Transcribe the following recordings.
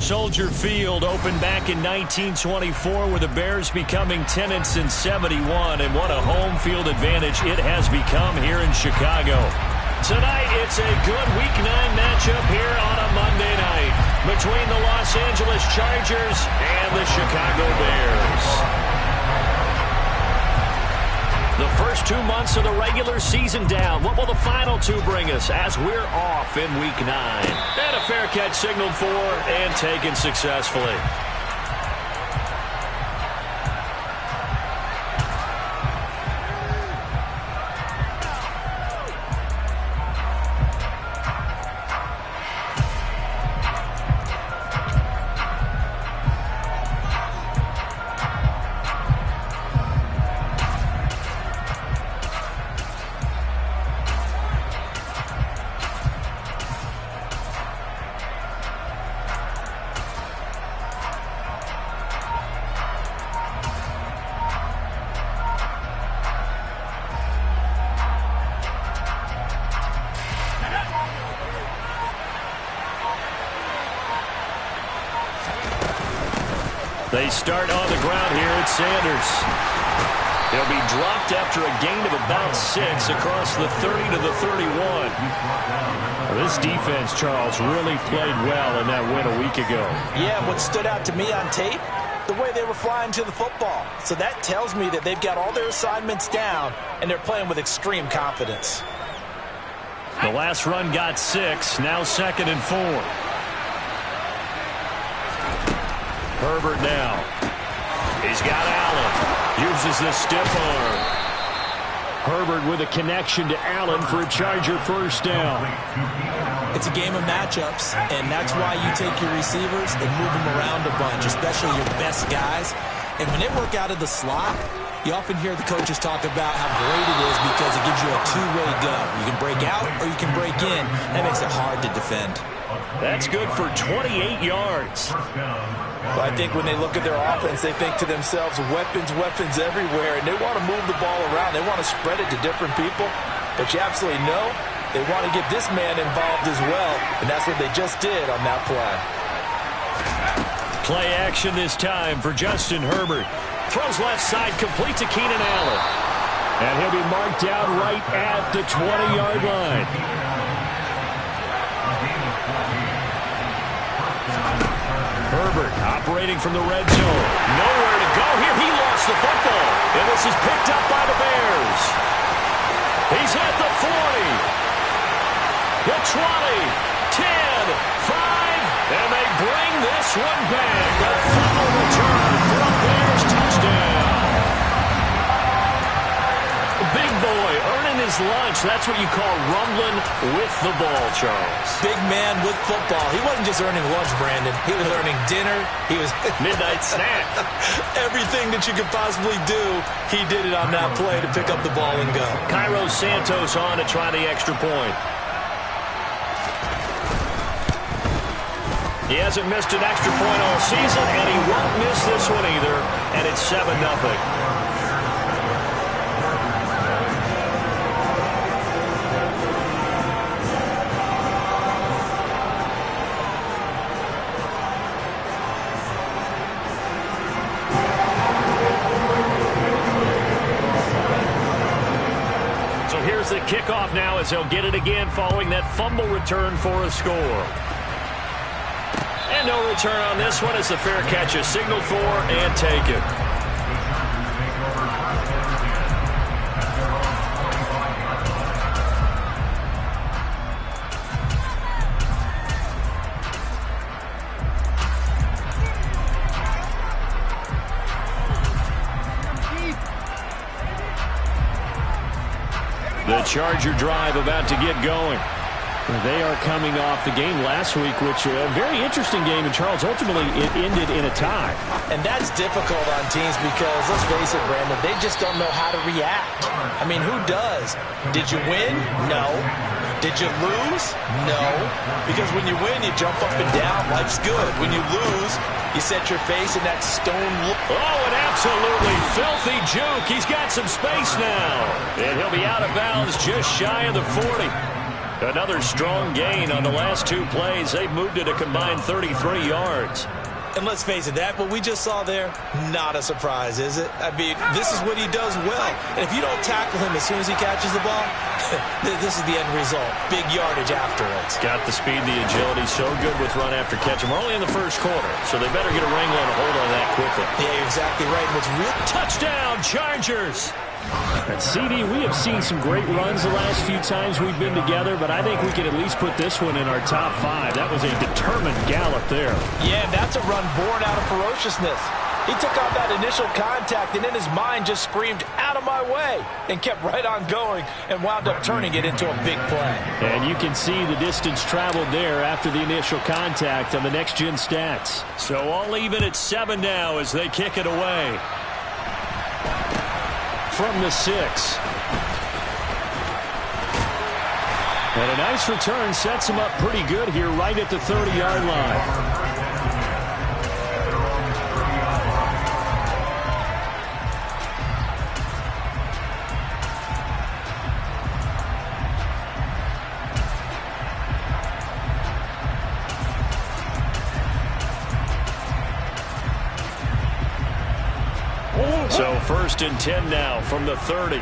Soldier Field opened back in 1924 with the Bears becoming 10-71, and what a home field advantage it has become here in Chicago. Tonight, it's a good Week 9 matchup here on a Monday night between the Los Angeles Chargers and the Chicago Bears. The first 2 months of the regular season down. What will the final 2 bring us as we're off in Week 9? And a fair catch signaled for and taken successfully. They start on the ground here at Sanders. He'll be dropped after a gain of about 6 across the 30 to the 31. This defense, Charles, really played well in that win a week ago. Yeah, what stood out to me on tape, the way they were flying to the football. So that tells me that they've got all their assignments down, and they're playing with extreme confidence. The last run got 6, now 2nd and 4. Herbert now. He's got Allen. Uses the stiff arm. Herbert with a connection to Allen for a Charger first down. It's a game of matchups, and that's why you take your receivers and move them around a bunch, especially your best guys. And when they work out of the slot, you often hear the coaches talk about how great it is because it gives you a two-way go. You can break out or you can break in. That makes it hard to defend. That's good for 28 yards. But I think when they look at their offense, they think to themselves, weapons, weapons everywhere, and they want to move the ball around. They want to spread it to different people. But you absolutely know they want to get this man involved as well, and that's what they just did on that play. Play action this time for Justin Herbert. Throws left side, complete to Keenan Allen. And he'll be marked down right at the 20-yard line. Herbert operating from the red zone. Nowhere to go here. He lost the football. And this is picked up by the Bears. He's at the 40. The 20. 10. 5. And they bring this one back. A final return for a Bears touchdown. Big boy earning his lunch. That's what you call rumbling with the ball, Charles. Big man with football. He wasn't just earning lunch, Brandon. He was earning dinner. He was midnight snack. Everything that you could possibly do, he did it on that play to pick up the ball and go. Cairo Santos on to try the extra point. He hasn't missed an extra point all season, and he won't miss this one either. And it's 7-0. The kickoff now as he'll get it again following that fumble return for a score. And no return on this one as the fair catch is signaled for and taken. The Charger drive about to get going. They are coming off the game last week, which a very interesting game, and Charles, ultimately it ended in a tie. And that's difficult on teams because, let's face it, Brandon, they just don't know how to react. I mean, who does? Did you win? No. Did you lose? No. Because when you win, you jump up and down. Life's good. When you lose, you set your face in that stone look. Oh, an absolutely filthy juke. He's got some space now. And he'll be out of bounds just shy of the 40. Another strong gain on the last 2 plays. They've moved it a combined 33 yards. And let's face it, that what we just saw there, not a surprise, is it? I mean, this is what he does well. And if you don't tackle him as soon as he catches the ball, this is the end result. Big yardage after it. Got the speed, the agility, so good with run after catch. We're only in the first quarter, so they better get a wrangle and a hold on that quickly. Yeah, you're exactly right. And what's real touchdown, Chargers! And CD, we have seen some great runs the last few times we've been together, but I think we can at least put this one in our top 5. That was a determined gallop there. Yeah, that's a run born out of ferociousness. He took on that initial contact and in his mind just screamed, "Out of my way," and kept right on going and wound up turning it into a big play. And you can see the distance traveled there after the initial contact on the next-gen stats. So all even at 7 now as they kick it away. From the 6. And a nice return sets him up pretty good here right at the 30-yard line. So 1st and 10 now from the 30.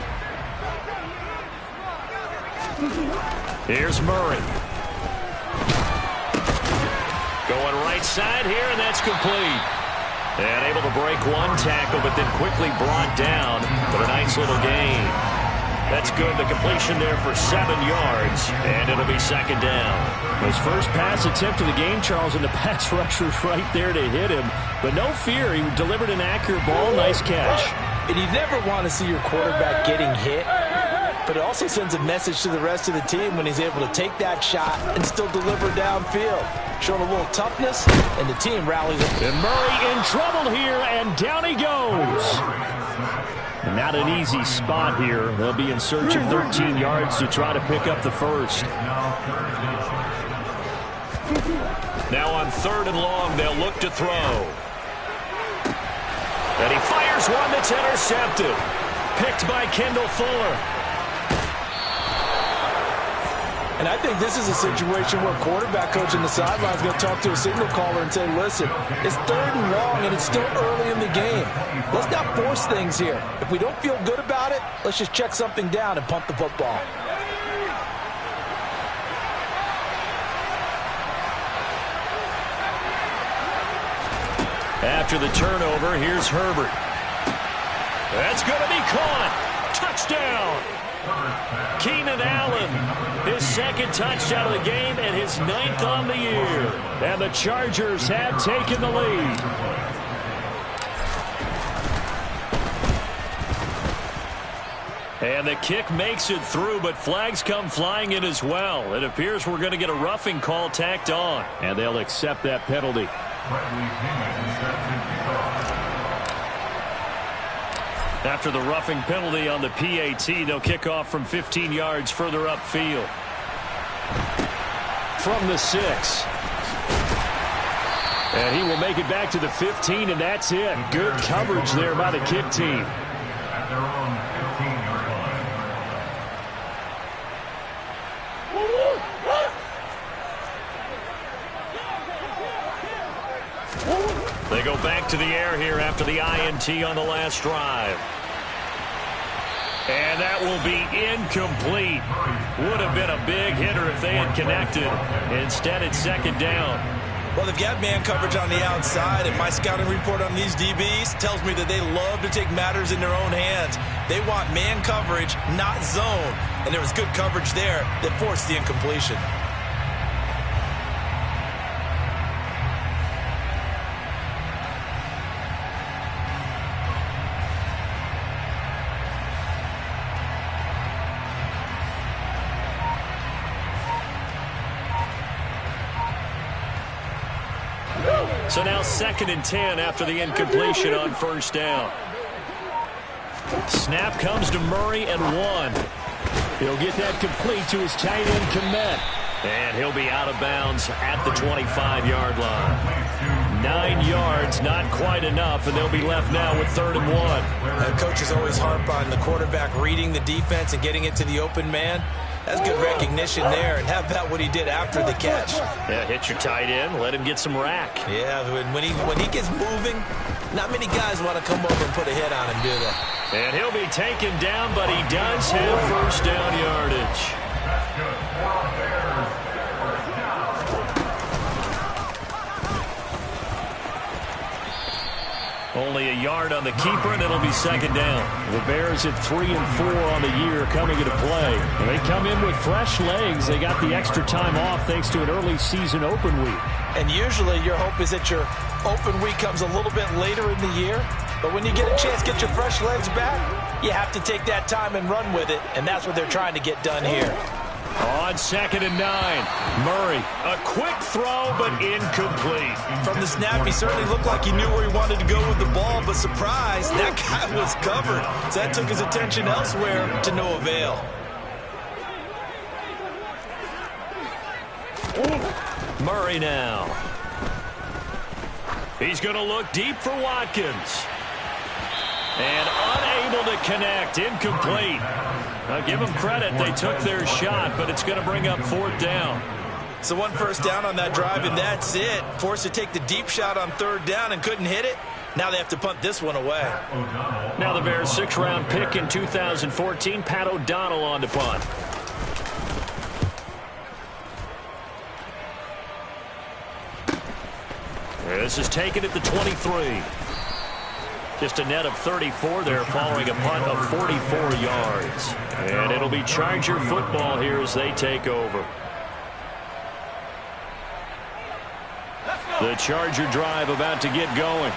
Here's Murray. Going right side here, and that's complete. And able to break one tackle, but then quickly brought down for a nice little gain. That's good. The completion there for 7 yards, and it'll be 2nd down. His first pass attempt of the game, Charles, and the pass rusher's right there to hit him. But no fear, he delivered an accurate ball. Nice catch. And you never want to see your quarterback getting hit, but it also sends a message to the rest of the team when he's able to take that shot and still deliver downfield. Showing a little toughness, and the team rallies. And Murray in trouble here, and down he goes. Not an easy spot here. They'll be in search of 13 yards to try to pick up the first. Now on 3rd and long, they'll look to throw. And he fires one that's intercepted. Picked by Kendall Fuller. And I think this is a situation where quarterback coach in the sideline is going to talk to a signal caller and say, listen, it's 3rd and long and it's still early in the game. Let's not force things here. If we don't feel good about it, let's just check something down and punt the football. After the turnover, here's Herbert. That's going to be caught. Touchdown. Keenan Allen, his 2nd touchdown of the game and his 9th on the year. And the Chargers have taken the lead. And the kick makes it through, but flags come flying in as well. It appears we're going to get a roughing call tacked on, and they'll accept that penalty. After the roughing penalty on the PAT, they'll kick off from 15 yards further upfield. From the 6. And he will make it back to the 15, and that's it. Good coverage there by the kick team. They go back to the air here after the INT on the last drive. And that will be incomplete. Would have been a big hitter if they had connected. Instead, it's 2nd down. Well, they've got man coverage on the outside, and my scouting report on these DBs tells me that they love to take matters in their own hands. They want man coverage, not zone. And there was good coverage there that forced the incompletion. So now 2nd and 10 after the incompletion on 1st down. Snap comes to Murray and 1. He'll get that complete to his tight end, Kmet. And he'll be out of bounds at the 25-yard line. 9 yards, not quite enough, and they'll be left now with 3rd and 1. Coaches always harp on the quarterback reading the defense and getting it to the open man. That's good recognition there. And how about what he did after the catch? Yeah, hit your tight end, let him get some rack. Yeah, when he gets moving, not many guys want to come over and put a hit on him, do they? And he'll be taken down, but he does have first down yardage. Only a yard on the keeper, and it'll be second down. The Bears at 3-4 on the year coming into play. And they come in with fresh legs. They got the extra time off thanks to an early season open week. And usually your hope is that your open week comes a little bit later in the year. But when you get a chance to get your fresh legs back, you have to take that time and run with it. And that's what they're trying to get done here. On 2nd and 9, Murray. A quick throw, but incomplete. From the snap, he certainly looked like he knew where he wanted to go with the ball, but surprise, that guy was covered. So that took his attention elsewhere to no avail. Murray now. He's going to look deep for Watkins. And unable to connect. Incomplete. Now give them credit. They took their shot, but it's going to bring up 4th down. So 1 first down on that drive, and that's it. Forced to take the deep shot on 3rd down and couldn't hit it. Now they have to punt this one away. Now the Bears' 6th-round pick in 2014, Pat O'Donnell on to punt. This is taken at the 23. Just a net of 34 there following a punt of 44 yards. And it'll be Charger football here as they take over. The Charger drive about to get going.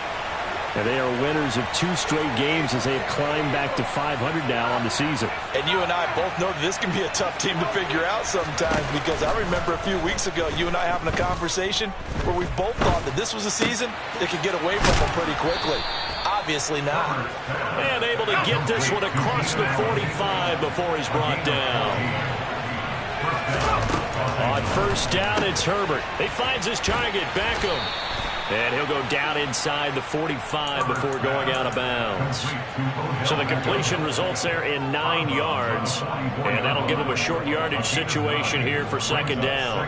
And they are winners of 2 straight games as they have climbed back to 500 now on the season. And you and I both know that this can be a tough team to figure out sometimes, because I remember a few weeks ago you and I having a conversation where we both thought that this was a season that could get away from them pretty quickly. Obviously not. And able to get this one across the 45 before he's brought down. On 1st down, it's Herbert. He finds his target, Beckham. And he'll go down inside the 45 before going out of bounds. So the completion results there in 9 yards. And that'll give him a short yardage situation here for 2nd down.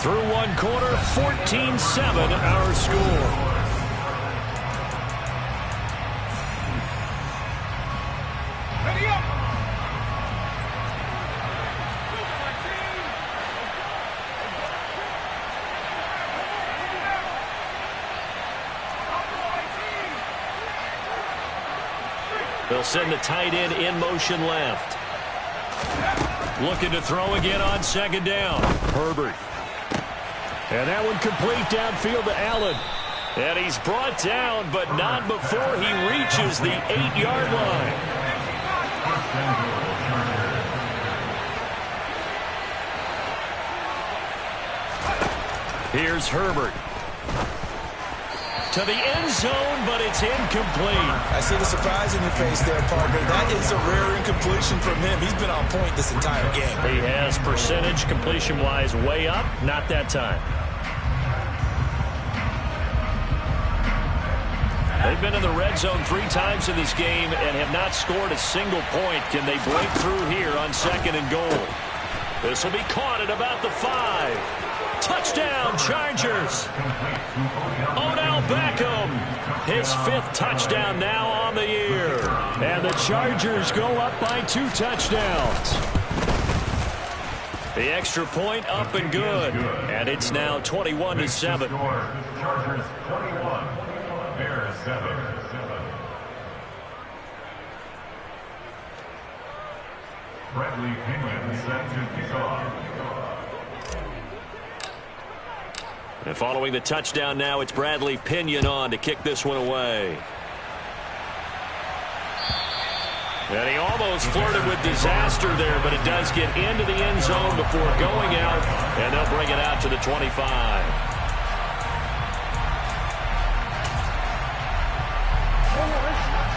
Through 1 quarter, 14-7 our score. They'll send the tight end in motion left. Looking to throw again on 2nd down. Herbert. And that one complete downfield to Allen. And he's brought down, but not before he reaches the 8-yard line. Here's Herbert. To the end zone, but it's incomplete. I see the surprise in your face there, partner. That is a rare incompletion from him. He's been on point this entire game. He has percentage completion-wise way up. Not that time. They've been in the red zone 3 times in this game and have not scored a single point. Can they break through here on 2nd and goal? This will be caught at about the 5. Touchdown, Chargers. Odell Beckham, his 5th touchdown now on the year. And the Chargers go up by 2 touchdowns. The extra point up and good. And it's now 21-7. Chargers 21, Bears 7. Bradley Pinion set to kick off. And following the touchdown now, it's Bradley Pinion on to kick this one away. And he almost flirted with disaster there, but it does get into the end zone before going out, and they'll bring it out to the 25.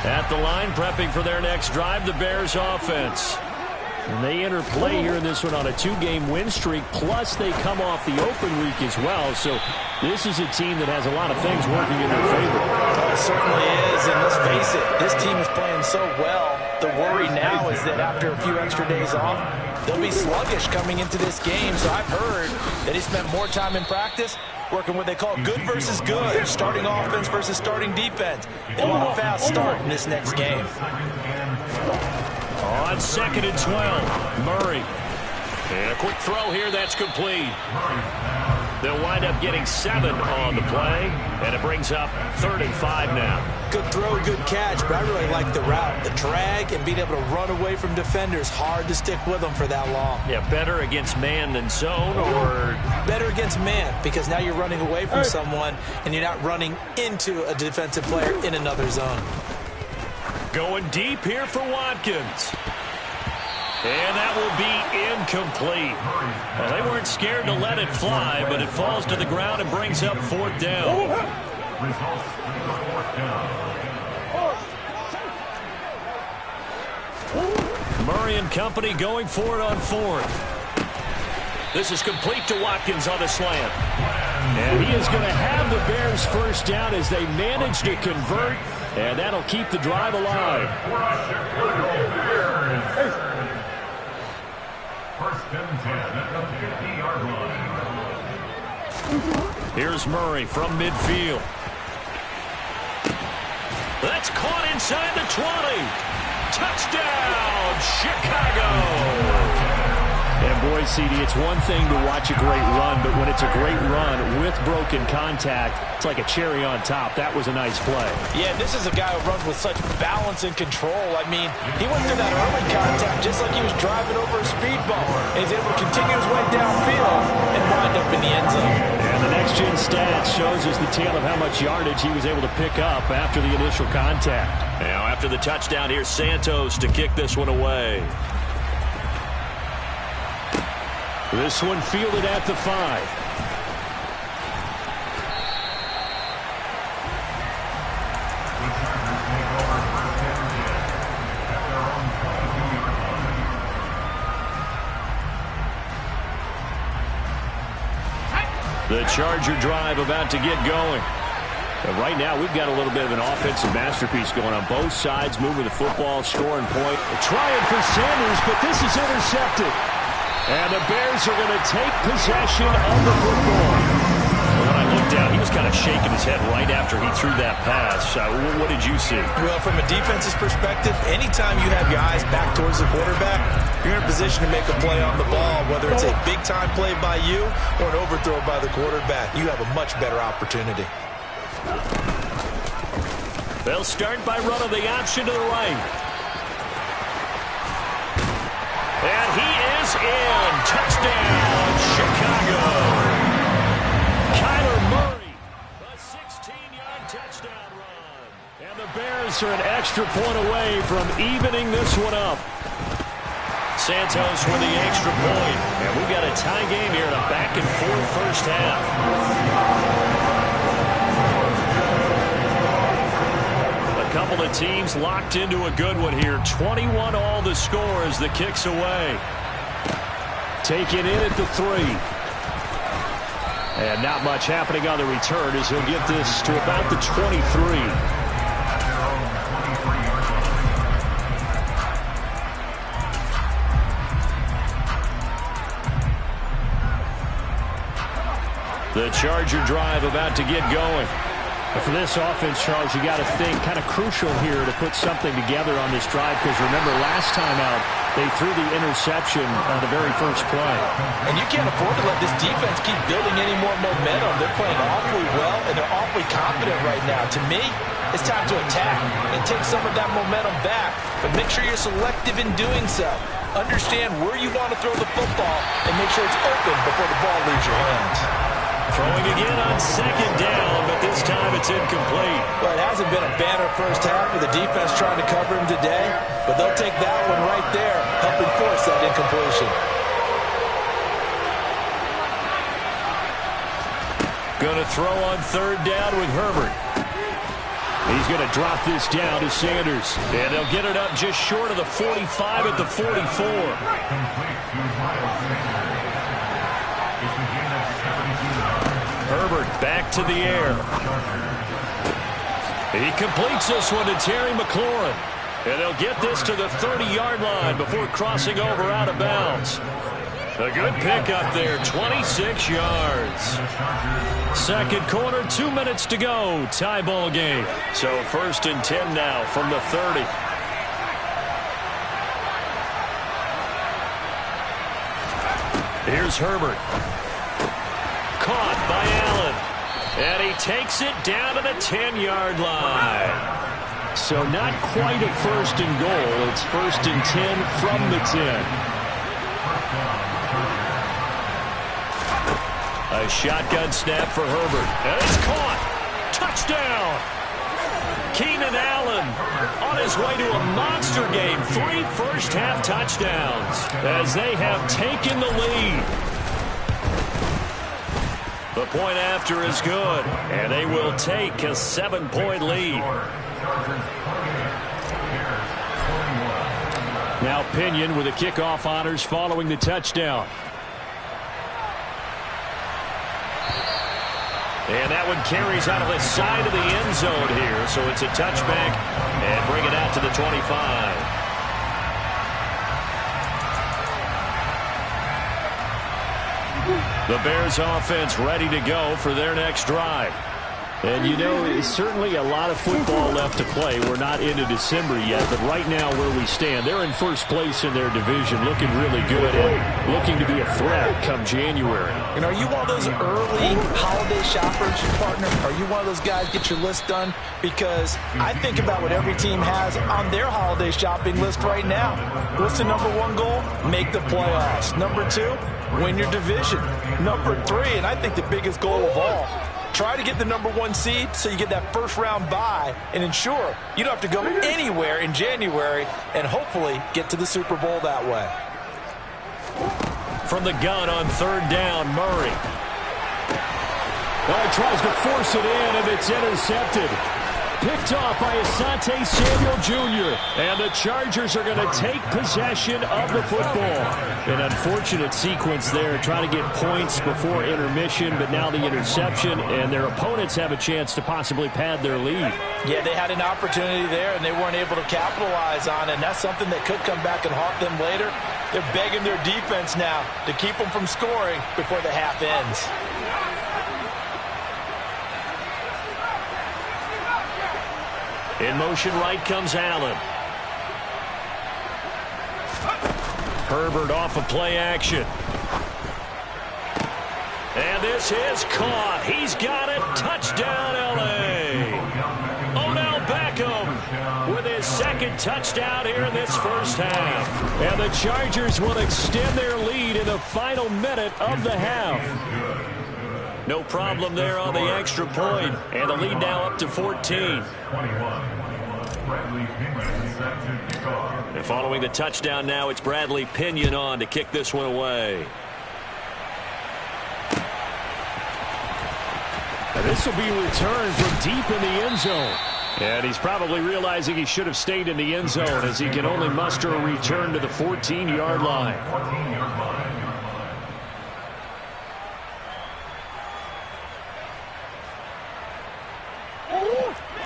At the line, prepping for their next drive, the Bears offense. And they enter play here in this one on a 2-game win streak, plus they come off the open week as well. So this is a team that has a lot of things working in their favor. Oh, it certainly is, and let's face it, this team is playing so well. The worry now is that after a few extra days off, they'll be sluggish coming into this game. So I've heard that he spent more time in practice working what they call good versus good, starting offense versus starting defense. They want a fast start in this next game. On 2nd and 12, Murray. And a quick throw here, that's complete. They'll wind up getting 7 on the play, and it brings up 3rd and 5 now. Good throw, good catch, but I really like the route. The drag and being able to run away from defenders, hard to stick with them for that long. Yeah, better against man than zone, or? Better against man, because now you're running away from someone, and you're not running into a defensive player in another zone. Going deep here for Watkins. And that will be incomplete. Well, they weren't scared to let it fly, but it falls to the ground and brings up 4th down. Murray and company going for it on 4th. This is complete to Watkins on the slant. And he is going to have the Bears first down as they manage to convert, and that'll keep the drive alive. First and 10 at the 50-yard line. Here's Murray from midfield. That's caught inside the 20. Touchdown, Chicago. And boy, CD, it's one thing to watch a great run, but when it's a great run with broken contact, it's like a cherry on top. That was a nice play. Yeah, this is a guy who runs with such balance and control. I mean, he went through that early contact just like he was driving over a speed bump. And he's able to continue his way downfield and wind up in the end zone. And the next-gen stats shows us the tale of how much yardage he was able to pick up after the initial contact. Now, after the touchdown, here's Santos to kick this one away. This one fielded at the 5. The Charger drive about to get going. And right now, we've got a little bit of an offensive masterpiece going on both sides, moving the football, scoring point. Trying for Sanders, but this is intercepted. And the Bears are going to take possession of the football. When I looked down, he was kind of shaking his head right after he threw that pass. What did you see? Well, from a defense's perspective, anytime you have your eyes back towards the quarterback, you're in a position to make a play on the ball, whether it's a big-time play by you or an overthrow by the quarterback. You have a much better opportunity. They'll start by running the option to the right. And he is in. Touchdown, Chicago. Kyler Murray, a 16-yard touchdown run. And the Bears are an extra point away from evening this one up. Santos with the extra point. And we've got a tie game here in a back-and-forth first half. Couple of teams locked into a good one here. 21 all the score as the kick's away. Taken in at the 3. And not much happening on the return as he'll get this to about the 23. The Charger drive about to get going. For this offense, Charles, you got to think kind of crucial here to put something together on this drive, because remember last time out they threw the interception on the very first play. And you can't afford to let this defense keep building any more momentum. They're playing awfully well, and they're awfully confident right now. To me, it's time to attack and take some of that momentum back, but make sure you're selective in doing so. Understand where you want to throw the football and make sure it's open before the ball leaves your hands. Throwing again on second down, but this time it's incomplete. Well, it hasn't been a banner first half with the defense trying to cover him today, but they'll take that one right there, helping force that incompletion. Going to throw on third down with Herbert. He's going to drop this down to Sanders. And they'll get it up just short of the 45 at the 44. Herbert back to the air. He completes this one to Terry McLaurin. And they'll get this to the 30-yard line before crossing over out of bounds. A good pickup there, 26 yards. Second quarter, 2 minutes to go. Tie ball game. So 1st and 10 now from the 30. Here's Herbert. Caught by Allen. And he takes it down to the 10-yard line. So not quite a 1st and goal. It's 1st and 10 from the 10. A shotgun snap for Herbert. And it's caught. Touchdown. Keenan Allen on his way to a monster game. 3 first-half touchdowns as they have taken the lead. The point after is good, and they will take a 7-point lead. Now Pinion with the kickoff honors following the touchdown. And that one carries out of the side of the end zone here, so it's a touchback and bring it out to the 25. The Bears offense ready to go for their next drive. And, you know, it's certainly a lot of football left to play. We're not into December yet, but right now where we stand, they're in first place in their division, looking really good and looking to be a threat come January. And are you one of those early holiday shoppers, partner? Are you one of those guys get your list done? Because I think about what every team has on their holiday shopping list right now. What's the number 1 goal? Make the playoffs. Number 2, win your division. Number 3, and I think the biggest goal of all, try to get the number 1 seed so you get that first-round bye and ensure you don't have to go anywhere in January and hopefully get to the Super Bowl that way. From the gun on 3rd down, Murray. He tries to force it in, and it's intercepted. Picked off by Asante Samuel Jr. And the Chargers are going to take possession of the football. An unfortunate sequence there, trying to get points before intermission, but now the interception, and their opponents have a chance to possibly pad their lead. Yeah, they had an opportunity there, and they weren't able to capitalize on it, and that's something that could come back and haunt them later. They're begging their defense now to keep them from scoring before the half ends. In motion right comes Allen. Herbert off of play action. And this is caught. He's got it. Touchdown, L.A. Odell Beckham with his 2nd touchdown here in this first half. And the Chargers will extend their lead in the final minute of the half. No problem there on the extra point. And the lead now up to 14. And following the touchdown now, it's Bradley Pinion on to kick this one away. And this will be returned from deep in the end zone. And he's probably realizing he should have stayed in the end zone as he can only muster a return to the 14-yard line.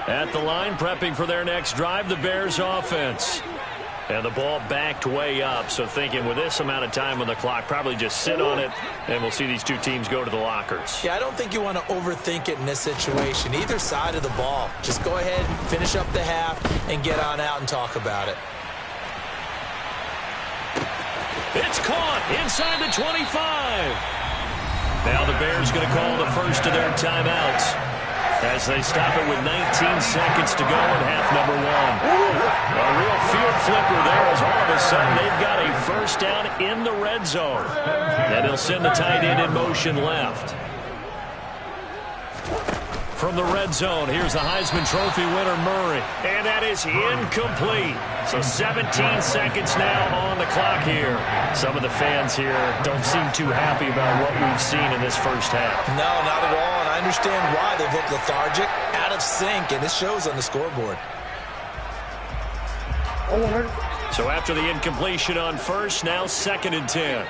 At the line, prepping for their next drive, the Bears offense. And the ball backed way up, so thinking with this amount of time on the clock, probably just sit on it, and we'll see these two teams go to the lockers. Yeah, I don't think you want to overthink it in this situation. Either side of the ball. Just go ahead, finish up the half, and get on out and talk about it. It's caught inside the 25. Now the Bears going to call the first of their timeouts as they stop it with 19 seconds to go in half number 1. A real field flipper there as all of a sudden they've got a first down in the red zone. And he'll send the tight end in motion left. From the red zone, here's the Heisman Trophy winner, Murray. And that is incomplete. So 17 seconds now on the clock here. Some of the fans here don't seem too happy about what we've seen in this first half. No, not at all. And I understand why they've looked lethargic, out of sync, and this shows on the scoreboard. So after the incompletion on first, now 2nd and 10.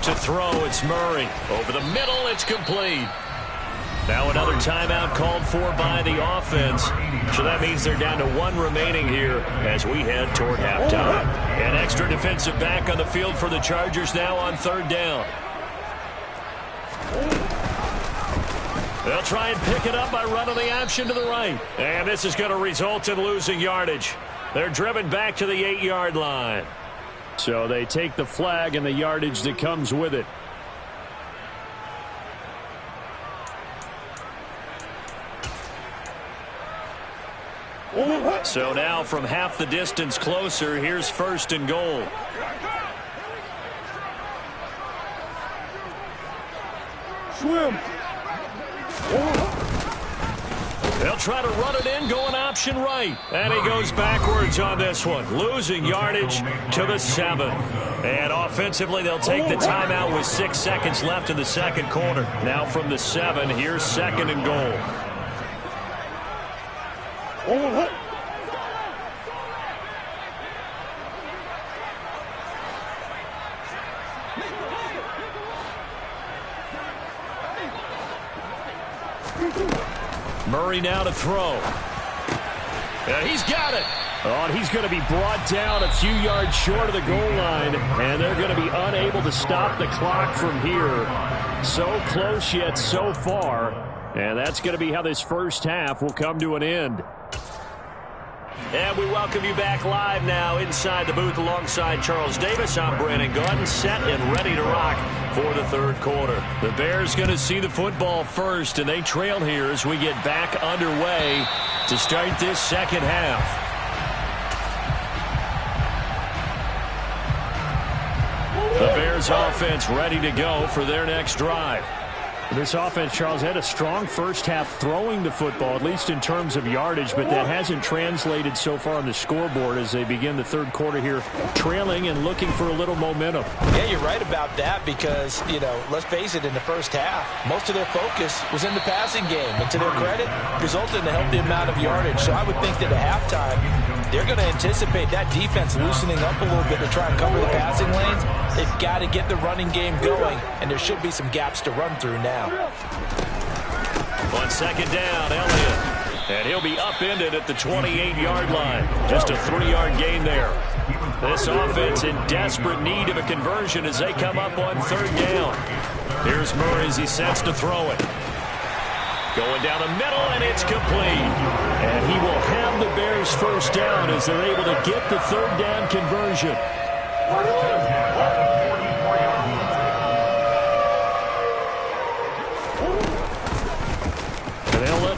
To throw, it's Murray. Over the middle, it's complete. Now another timeout called for by the offense. So that means they're down to 1 remaining here as we head toward halftime. An extra defensive back on the field for the Chargers now on 3rd down. They'll try and pick it up by running the option to the right. And this is going to result in losing yardage. They're driven back to the 8-yard line. So they take the flag and the yardage that comes with it. So now from half the distance closer, here's 1st and goal. Swim. They'll try to run it in, going option right. And he goes backwards on this one, losing yardage to the 7. And offensively, they'll take the timeout with 6 seconds left in the 2nd quarter. Now from the 7, here's 2nd and goal. Murray now to throw. He's got it. Oh, and he's going to be brought down a few yards short of the goal line, and they're going to be unable to stop the clock from here. So close yet so far, and that's going to be how this first half will come to an end. And we welcome you back live now inside the booth alongside Charles Davis. I'm Brandon Gunn, set and ready to rock for the 3rd quarter. The Bears going to see the football first, and they trail here as we get back underway to start this 2nd half. The Bears offense ready to go for their next drive. This offense, Charles, had a strong first half throwing the football, at least in terms of yardage, but that hasn't translated so far on the scoreboard as they begin the 3rd quarter here, trailing and looking for a little momentum. Yeah, you're right about that because, let's face it, in the first half, most of their focus was in the passing game. And to their credit, resulted in a healthy amount of yardage. So I would think that at halftime, they're going to anticipate that defense loosening up a little bit to try and cover the passing lanes. They've got to get the running game going, and there should be some gaps to run through now. On 2nd down, Elliott. And he'll be upended at the 28-yard line. Just a 3-yard gain there. This offense in desperate need of a conversion as they come up on 3rd down. Here's Murray as he sets to throw it. Going down the middle, and it's complete. And he will have the Bears first down as they're able to get the 3rd down conversion.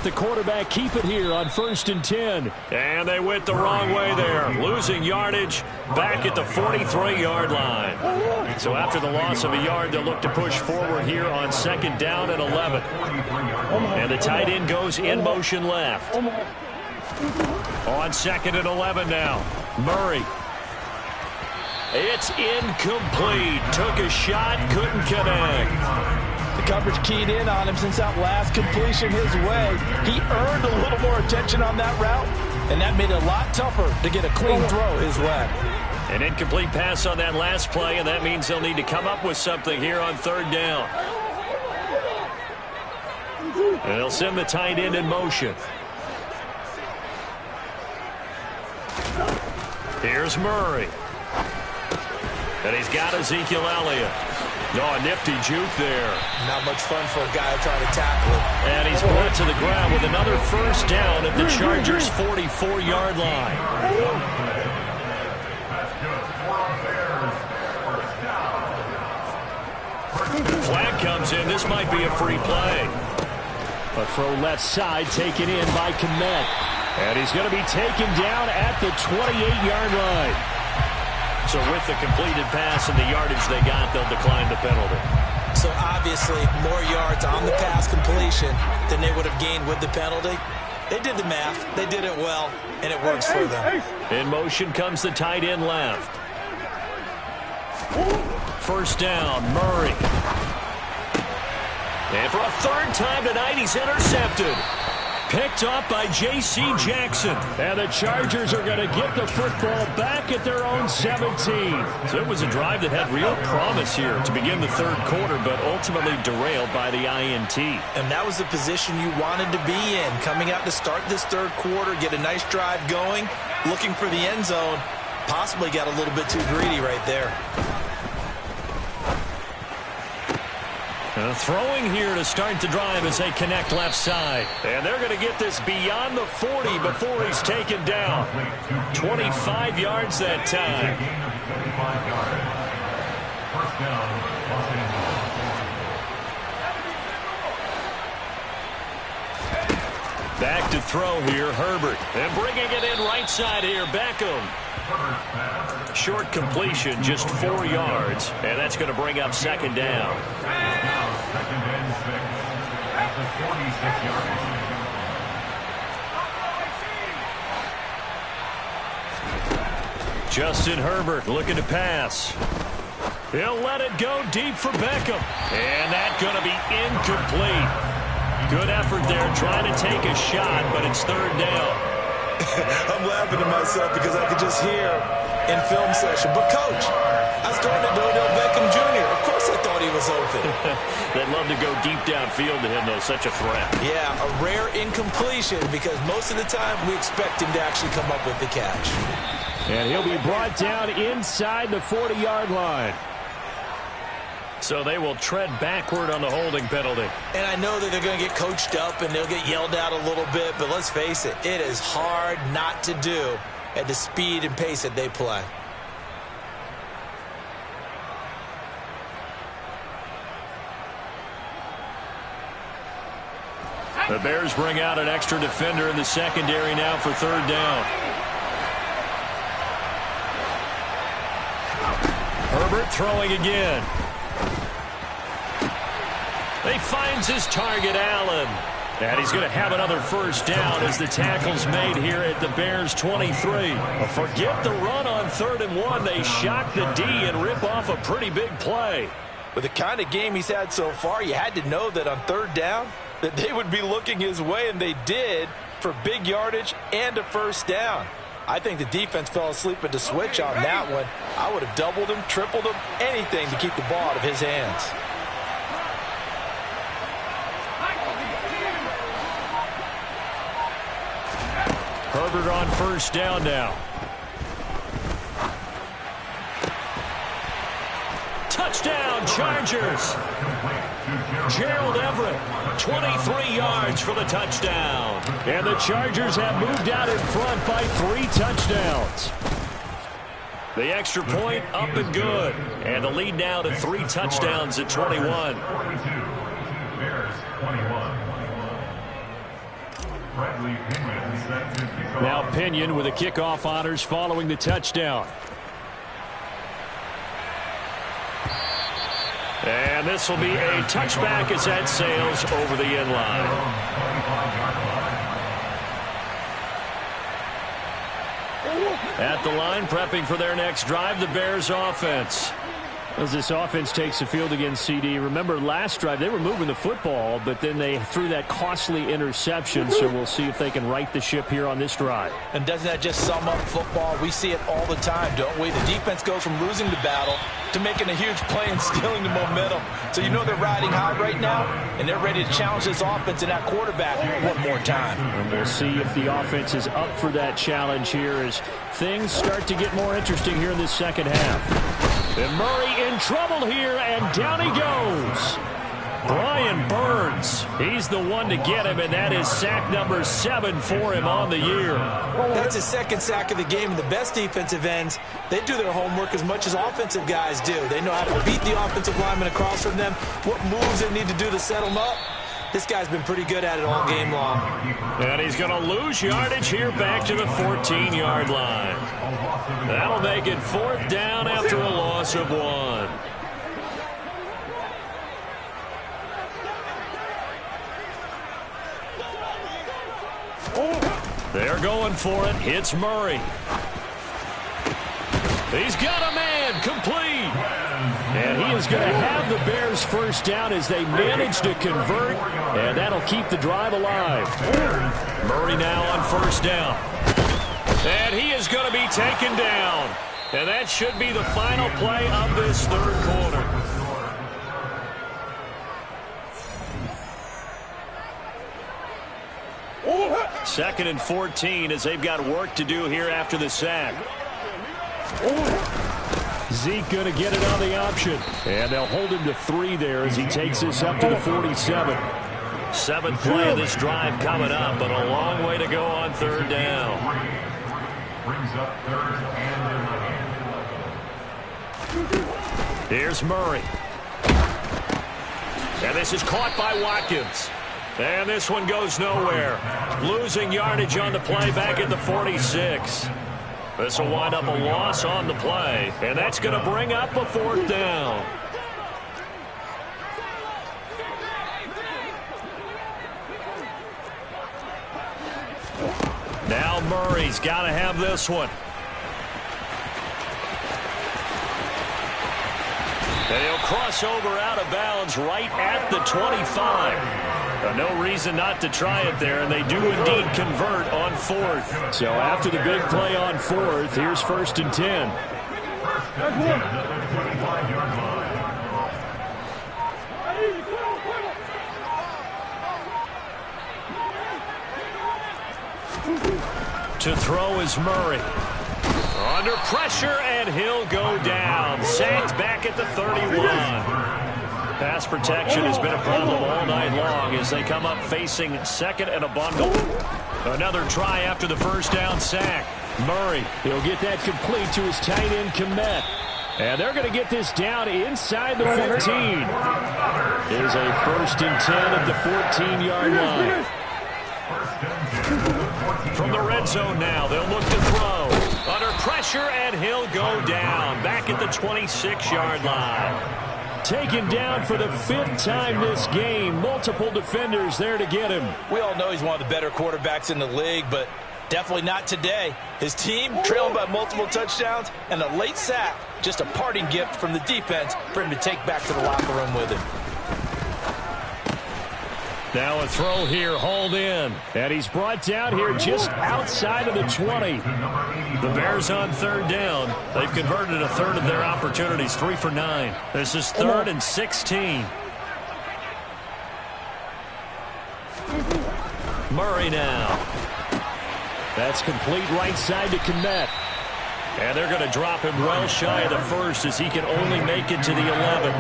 The quarterback keep it here on 1st and 10. And they went the wrong way there. Losing yardage back at the 43-yard line. So after the loss of a yard, they'll look to push forward here on 2nd down and 11. And the tight end goes in motion left. On 2nd and 11 now. Murray. It's incomplete. Took a shot, couldn't connect. The coverage keyed in on him since that last completion his way. He earned a little more attention on that route, and that made it a lot tougher to get a clean throw his way. An incomplete pass on that last play, and that means they'll need to come up with something here on 3rd down. And they'll send the tight end in motion. Here's Murray. And he's got Ezekiel Elliott. Oh, a nifty juke there. Not much fun for a guy trying to tackle him. And he's brought to the ground with another first down at the Chargers' 44-yard line. Flag comes in. This might be a free play. A throw left side taken in by Kmet. And he's going to be taken down at the 28-yard line. So with the completed pass and the yardage they got, they'll decline the penalty. So obviously more yards on the pass completion than they would have gained with the penalty. They did the math. They did it well, and it works for them. In motion comes the tight end left. First down, Murray. And for a third time tonight, he's intercepted. Picked off by J.C. Jackson. And the Chargers are going to get the football back at their own 17. So it was a drive that had real promise here to begin the third quarter, but ultimately derailed by the INT. And that was the position you wanted to be in. Coming out to start this third quarter, get a nice drive going, looking for the end zone. Possibly got a little bit too greedy right there. Throwing here to start the drive as they connect left side. And they're going to get this beyond the 40 before he's taken down. 25 yards that time. First down, Los Angeles. Back to throw here, Herbert. And bringing it in right side here, Beckham. Short completion, just 4 yards. And that's going to bring up second down. Second and 6 at the 46-yard line. Justin Herbert looking to pass. He'll let it go deep for Beckham. And that's going to be incomplete. Good effort there trying to take a shot, but it's third down. I'm laughing to myself because I could just hear in film session. But, Coach, I started to Odell Beckham Jr. Of course I thought he was open. They'd love to go deep downfield to him, though. Such a threat. Yeah, a rare incompletion because most of the time we expect him to actually come up with the catch. And he'll be brought down inside the 40-yard line. So they will tread backward on the holding penalty. And I know that they're going to get coached up and they'll get yelled at a little bit, but let's face it, it is hard not to do at the speed and pace that they play. The Bears bring out an extra defender in the secondary now for third down. Herbert throwing again. He finds his target, Allen. And he's going to have another first down as the tackle's made here at the Bears 23. Forget the run on 3rd and 1. They shock the D and rip off a pretty big play. With the kind of game he's had so far, you had to know that on third down that they would be looking his way, and they did, for big yardage and a first down. I think the defense fell asleep at the switch on that one. I would have doubled him, tripled him, anything to keep the ball out of his hands. Herbert on first down now. Touchdown, Chargers. Gerald Everett, 23 yards for the touchdown. And the Chargers have moved out in front by 3 touchdowns. The extra point up and good. And the lead now to 3 touchdowns at 21. Bears 21. Now Pinion with the kickoff honors following the touchdown. And this will be a touchback as that sails over the end line. At the line, prepping for their next drive, the Bears offense. As this offense takes the field against CD, remember last drive they were moving the football, but then they threw that costly interception, so we'll see if they can right the ship here on this drive. And doesn't that just sum up football? We see it all the time, don't we? The defense goes from losing the battle to making a huge play and stealing the momentum. So you know they're riding high right now, and they're ready to challenge this offense and that quarterback one more time. And we'll see if the offense is up for that challenge here as things start to get more interesting here in this second half. And Murray in trouble here, and down he goes. Brian Burns, he's the one to get him, and that is sack number 7 for him on the year. That's his second sack of the game, and the best defensive ends, they do their homework as much as offensive guys do. They know how to beat the offensive lineman across from them, what moves they need to do to set them up. This guy's been pretty good at it all game long. And he's going to lose yardage here back to the 14-yard line. That'll make it 4th down after a loss of 1. They're going for it. It's Murray. He's got a man complete. going to have the Bears first down as they manage to convert, and that'll keep the drive alive. Murray now on first down. And he is going to be taken down. And that should be the final play of this third quarter. Second and 14 as they've got work to do here after the sack. Zeke going to get it on the option. And they'll hold him to 3 there as he takes this up to the 47. Seventh play of this drive coming up, but a long way to go on third down. Brings up third and 11. Here's Murray. And this is caught by Watkins. And this one goes nowhere. Losing yardage on the play back at the 46. This will wind up a loss on the play. And that's going to bring up a fourth down. Now Murray's got to have this one. And he'll cross over out of bounds right at the 25. No reason not to try it there, and they do indeed convert on fourth. So after the big play on fourth, here's first and 10. To throw is Murray. Under pressure, and he'll go down. Sacked back at the 31. Pass protection has been a problem all night long as they come up facing second and a bundle. Another try after the first down sack. Murray, he'll get that complete to his tight end, Kmet. And they're going to get this down inside the 15. It is a first and 10 at the 14-yard line. From the red zone now, they'll look to throw. Under pressure, and he'll go down. Back at the 26-yard line. Taken down for the 5th time this game. Multiple defenders there to get him. We all know he's one of the better quarterbacks in the league, but definitely not today. His team trailing by multiple touchdowns, and a late sack, just a parting gift from the defense for him to take back to the locker room with him. Now a throw here, hauled in. And he's brought down here just outside of the 20. The Bears on third down. They've converted a third of their opportunities, 3 for 9. This is third and 16. Murray now. That's complete right side to Kmet. And they're going to drop him well shy of the first as he can only make it to the 11.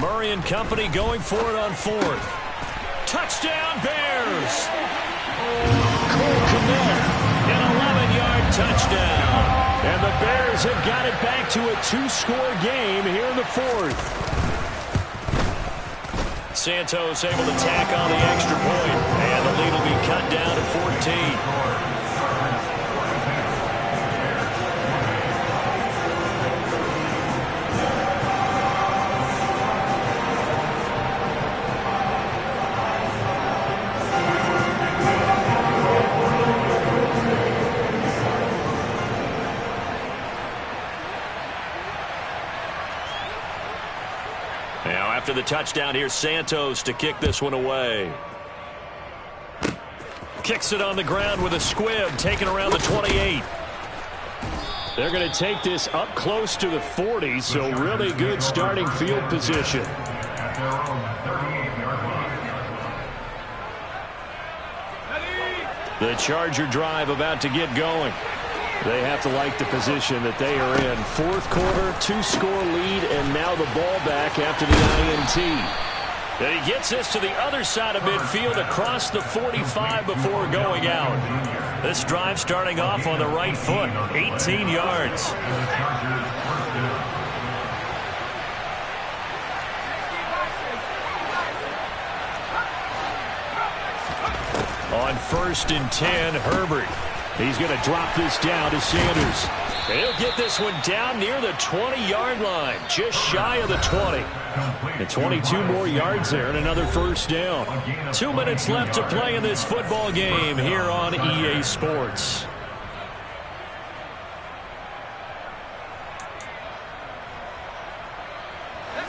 Murray and company going for it on fourth. Touchdown, Bears! Cole Kmet. An 11-yard touchdown. And the Bears have got it back to a 2-score game here in the fourth. Santos able to tack on the extra point. And the lead will be cut down to 14. After the touchdown, here's Santos to kick this one away. Kicks it on the ground with a squib, taken around the 28. They're going to take this up close to the 40, so really good starting field position. The Charger drive about to get going. They have to like the position that they are in. Fourth quarter, 2-score lead, and now the ball back after the INT. And he gets this to the other side of midfield across the 45 before going out. This drive starting off on the right foot, 18 yards. On first and 10, Herbert. He's going to drop this down to Sanders. He'll get this one down near the 20-yard line, just shy of the 20. And 22 more yards there and another first down. 2 minutes left to play in this football game here on EA Sports.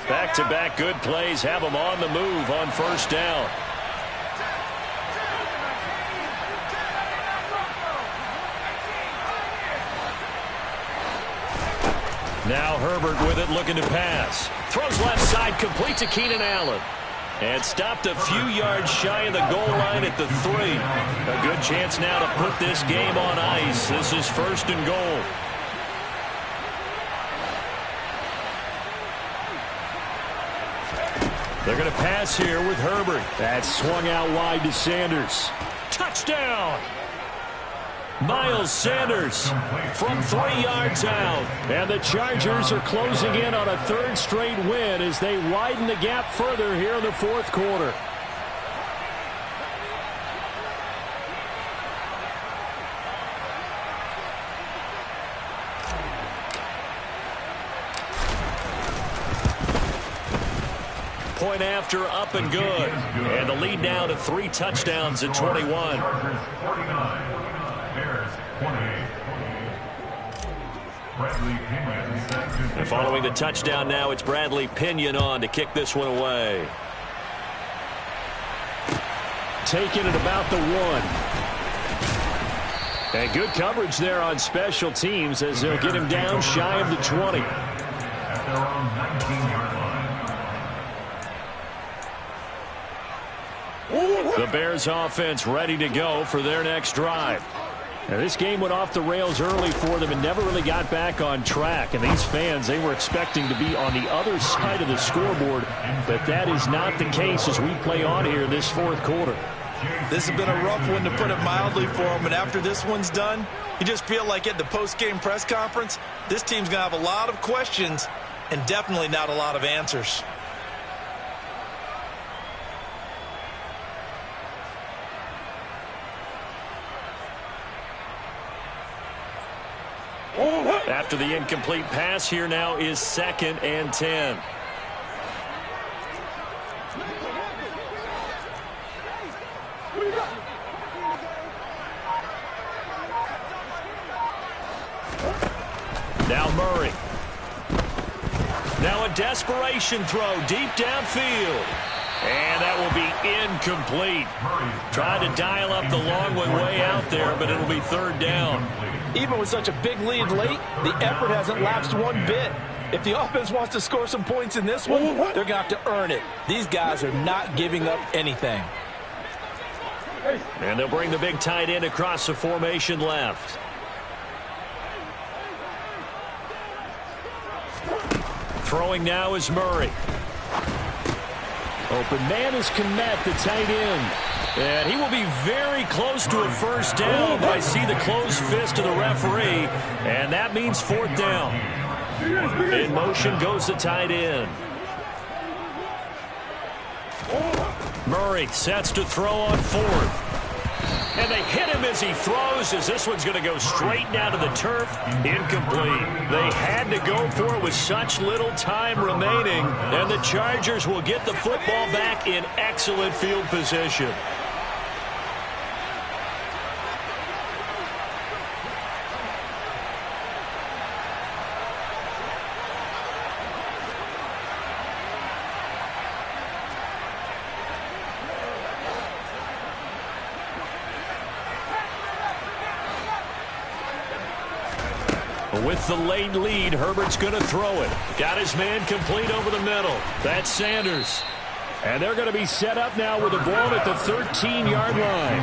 Back-to-back good plays have them on the move on first down. Now Herbert with it, looking to pass. Throws left side, complete to Keenan Allen. And stopped a few yards shy of the goal line at the 3. A good chance now to put this game on ice. This is first and goal. They're going to pass here with Herbert. That's swung out wide to Sanders. Touchdown! Miles Sanders from 3 yards out. And the Chargers are closing in on a third straight win as they widen the gap further here in the fourth quarter. Point after, up and good. And the lead now to 3 touchdowns at 21. And following the touchdown now, it's Bradley Pinion on to kick this one away. Taking it about the 1. And good coverage there on special teams as they'll get him down shy of the 20. At their own 19-yard line. The Bears offense ready to go for their next drive. Now, this game went off the rails early for them and never really got back on track. And these fans, they were expecting to be on the other side of the scoreboard, but that is not the case as we play on here in this fourth quarter. This has been a rough one, to put it mildly, for them. And after this one's done, you just feel like at the post-game press conference, this team's going to have a lot of questions and definitely not a lot of answers. After the incomplete pass, here now is 2nd and 10. Now Murray. Now a desperation throw deep downfield. And that will be incomplete. Trying to dial up the long way out there, but it'll be 3rd down. Even with such a big lead late, the effort hasn't lapsed one bit. If the offense wants to score some points in this one, they're going to have to earn it. These guys are not giving up anything. And they'll bring the big tight end across the formation left. Throwing now is Murray. Open man is Kmet, the tight end. And he will be very close to a first down, but I see the closed fist of the referee, and that means 4th down. In motion goes the tight end. Murray sets to throw on 4th. And they hit him as he throws, as this one's going to go straight down to the turf. Incomplete. They had to go for it with such little time remaining, and the Chargers will get the football back in excellent field position. With the late lead, Herbert's going to throw it. Got his man complete over the middle. That's Sanders. And they're going to be set up now with a ball at the 13-yard line.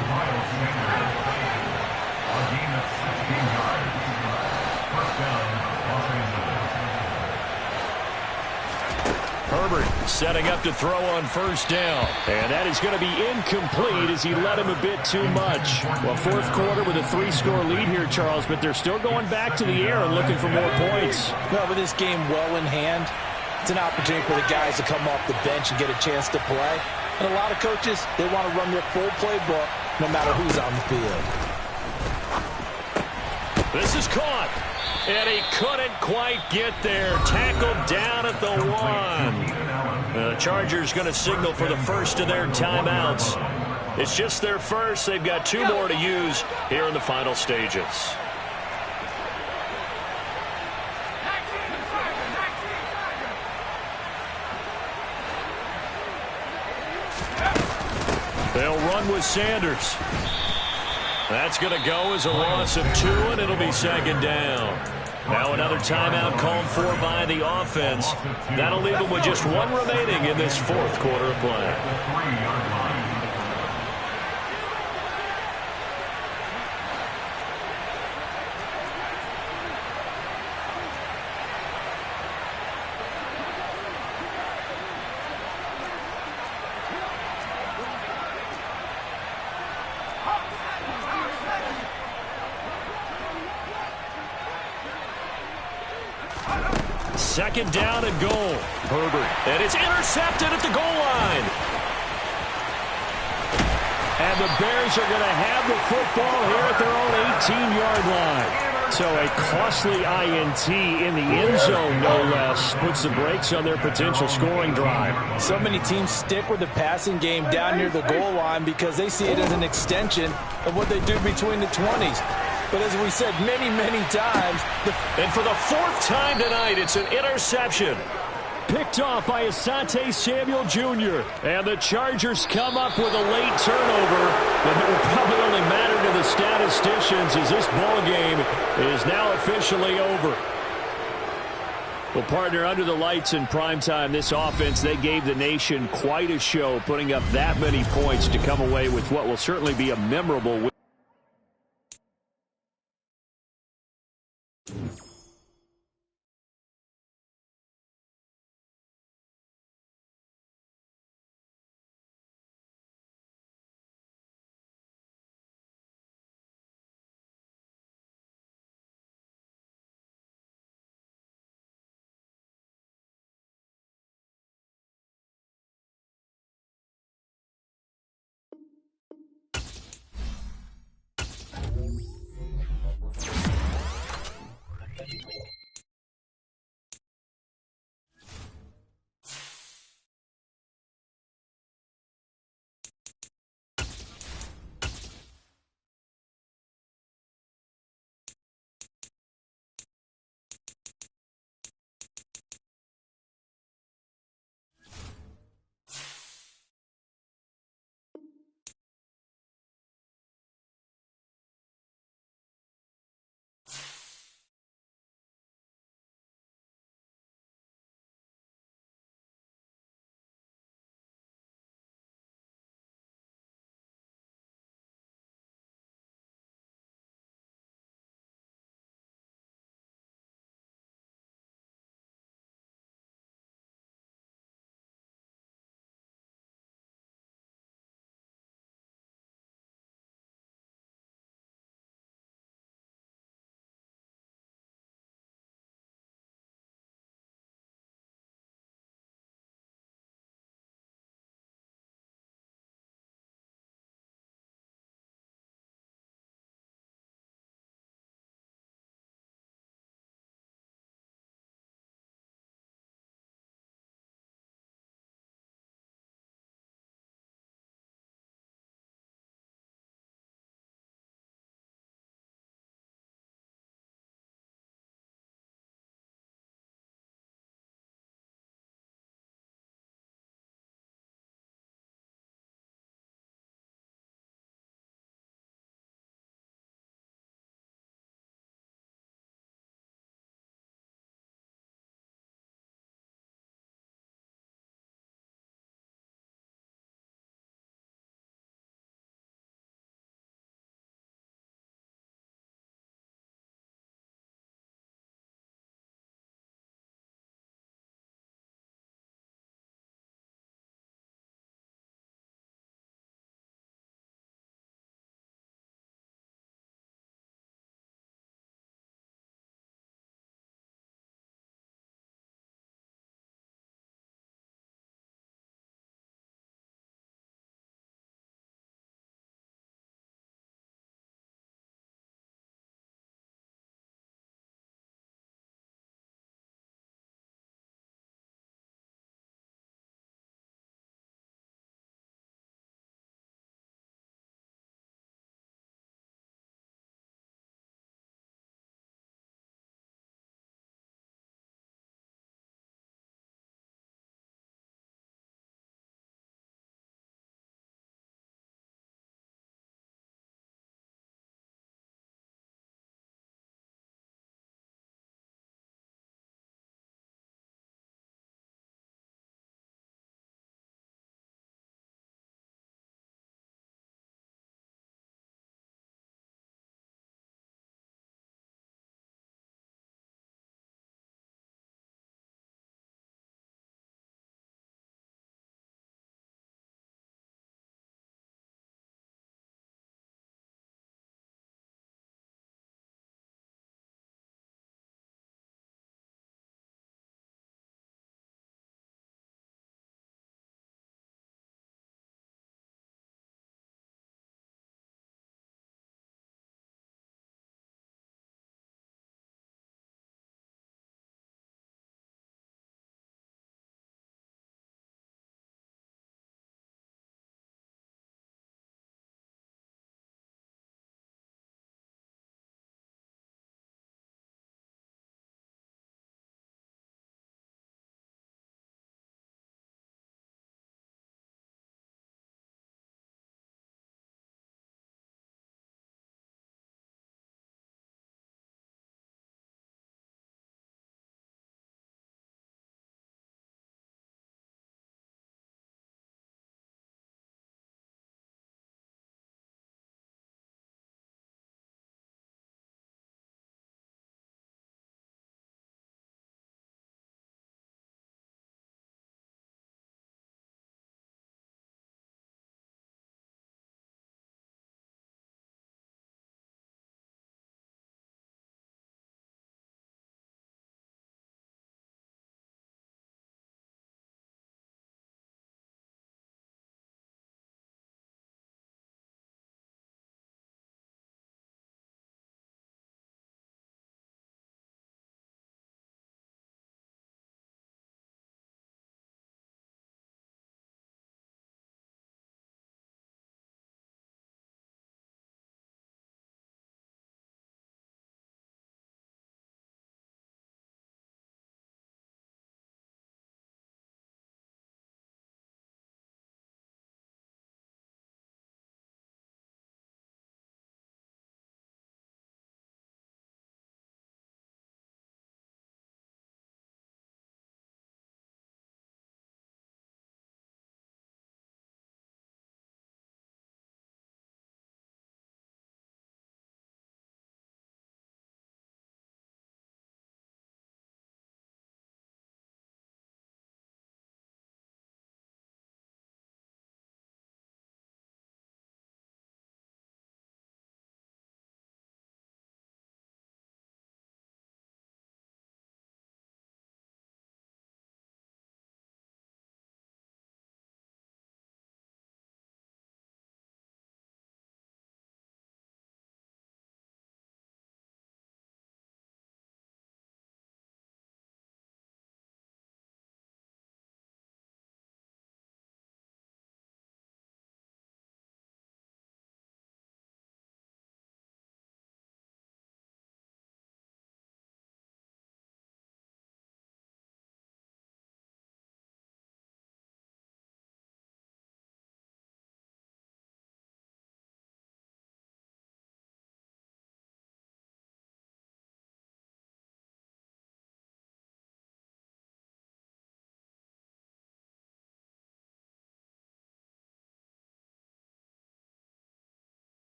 Herbert setting up to throw on first down. And that is going to be incomplete as he led him a bit too much. Well, fourth quarter with a 3-score lead here, Charles, but they're still going back to the air and looking for more points. Well, with this game well in hand, it's an opportunity for the guys to come off the bench and get a chance to play. And a lot of coaches, they want to run their full playbook no matter who's on the field. This is caught. And he couldn't quite get there. Tackled down at the 1. The Chargers going to signal for the first of their timeouts. It's just their first. They've got 2 more to use here in the final stages. They'll run with Sanders. That's going to go as a loss of 2, and it'll be second down. Now another timeout called for by the offense. That'll leave them with just 1 remaining in this 4th quarter of play. Second down and goal. Herbert. And it's intercepted at the goal line. And the Bears are going to have the football here at their own 18-yard line. So a costly INT in the end zone, no less, puts the brakes on their potential scoring drive. So many teams stick with the passing game down near the goal line because they see it as an extension of what they do between the 20s. But as we said many, many times. And for the 4th time tonight, it's an interception. Picked off by Asante Samuel Jr. And the Chargers come up with a late turnover. But it will probably only matter to the statisticians as this ball game is now officially over. Well, partner, under the lights in primetime, this offense, they gave the nation quite a show, putting up that many points to come away with what will certainly be a memorable win.